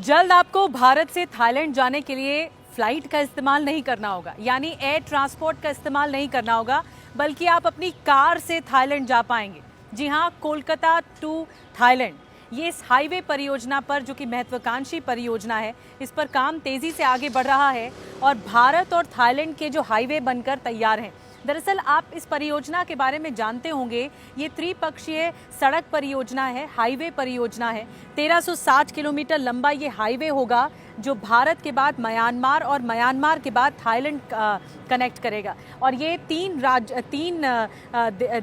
जल्द आपको भारत से थाईलैंड जाने के लिए फ्लाइट का इस्तेमाल नहीं करना होगा, यानी एयर ट्रांसपोर्ट का इस्तेमाल नहीं करना होगा, बल्कि आप अपनी कार से थाईलैंड जा पाएंगे। जी हाँ, कोलकाता टू थाईलैंड, ये इस हाईवे परियोजना पर, जो कि महत्वाकांक्षी परियोजना है, इस पर काम तेजी से आगे बढ़ रहा है और भारत और थाईलैंड के जो हाईवे बनकर तैयार हैं। दरअसल आप इस परियोजना के बारे में जानते होंगे, ये त्रिपक्षीय सड़क परियोजना है, हाईवे परियोजना है। 1360 किलोमीटर लंबा ये हाईवे होगा, जो भारत के बाद म्यांमार और म्यांमार के बाद थाईलैंड कनेक्ट करेगा। और ये तीन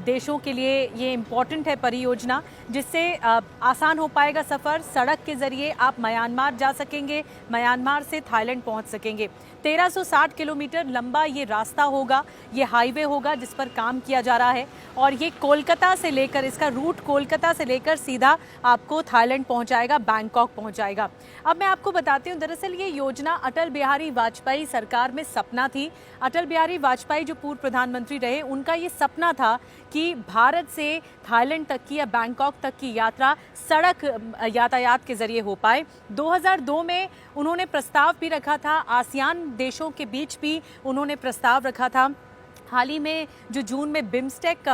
देशों के लिए ये इम्पोर्टेंट है परियोजना, जिससे आसान हो पाएगा सफ़र। सड़क के ज़रिए आप म्यांमार जा सकेंगे, म्यांमार से थाईलैंड पहुंच सकेंगे। 1360 किलोमीटर लंबा ये रास्ता होगा, ये हाईवे होगा जिस पर काम किया जा रहा है। और ये कोलकाता से लेकर, इसका रूट कोलकाता से लेकर सीधा आपको थाईलैंड पहुंचाएगा, बैंकॉक पहुंचाएगा। अब मैं आपको बताती हूँ, दरअसल ये योजना अटल बिहारी वाजपेयी सरकार में सपना थी। अटल बिहारी वाजपेयी जो पूर्व प्रधानमंत्री रहे, उनका ये सपना था कि भारत से थाईलैंड तक की या बैंकॉक तक की यात्रा सड़क यातायात के जरिए हो पाए। 2002 में उन्होंने प्रस्ताव भी रखा था, आसियान देशों के बीच भी उन्होंने प्रस्ताव रखा था। हाल ही में जो जून में बिम्स्टेक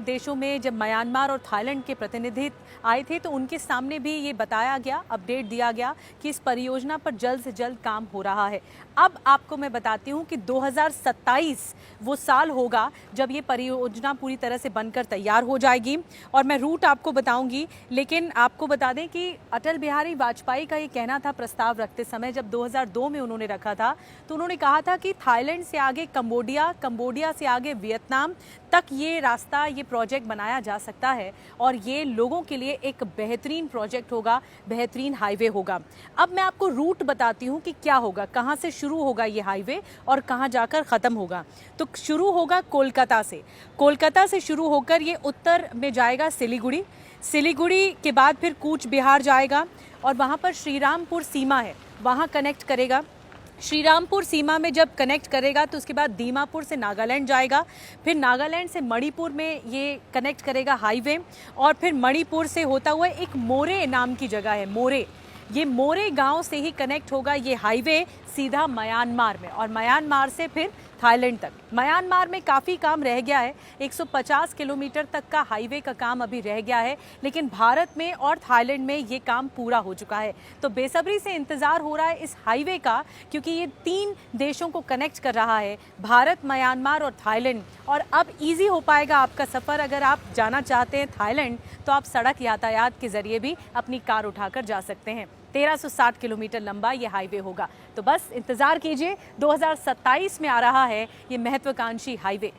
देशों में जब म्यांमार और थाईलैंड के प्रतिनिधि आए थे, तो उनके सामने भी ये बताया गया, अपडेट दिया गया कि इस परियोजना पर जल्द से जल्द काम हो रहा है। अब आपको मैं बताती हूँ कि 2027 वो साल होगा जब ये परियोजना पूरी तरह से बनकर तैयार हो जाएगी। और मैं रूट आपको बताऊंगी, लेकिन आपको बता दें कि अटल बिहारी वाजपेयी का ये कहना था प्रस्ताव रखते समय, जब 2002 में उन्होंने रखा था, तो उन्होंने कहा था कि थाईलैंड से आगे कंबोडिया से आगे वियतनाम तक ये रास्ता, ये प्रोजेक्ट बनाया जा सकता है और ये लोगों के लिए एक बेहतरीन प्रोजेक्ट होगा, बेहतरीन हाईवे होगा। अब मैं आपको रूट बताती हूँ कि क्या होगा, कहाँ से शुरू होगा ये हाईवे और कहाँ जाकर ख़त्म होगा। तो शुरू होगा कोलकाता से शुरू होकर ये उत्तर में जाएगा सिलीगुड़ी के बाद फिर कूच बिहार जाएगा और वहाँ पर श्रीरामपुर सीमा है, वहाँ कनेक्ट करेगा। श्रीरामपुर सीमा में जब कनेक्ट करेगा तो उसके बाद दीमापुर से नागालैंड जाएगा, फिर नागालैंड से मणिपुर में ये कनेक्ट करेगा हाईवे, और फिर मणिपुर से होता हुआ एक मोरे नाम की जगह है, ये मोरे गांव से ही कनेक्ट होगा ये हाईवे सीधा म्यांमार में, और म्यांमार से फिर थाईलैंड तक। म्यांमार में काफ़ी काम रह गया है, 150 किलोमीटर तक का हाईवे का काम अभी रह गया है, लेकिन भारत में और थाईलैंड में ये काम पूरा हो चुका है। तो बेसब्री से इंतज़ार हो रहा है इस हाईवे का, क्योंकि ये 3 देशों को कनेक्ट कर रहा है, भारत, म्यांमार और थाईलैंड। और अब ईजी हो पाएगा आपका सफ़र। अगर आप जाना चाहते हैं थाईलैंड, तो आप सड़क यातायात के ज़रिए भी अपनी कार उठाकर जा सकते हैं। 1360 किलोमीटर लंबा ये हाईवे होगा। तो बस इंतज़ार कीजिए, 2027 में आ रहा है ये महत्वाकांक्षी हाईवे।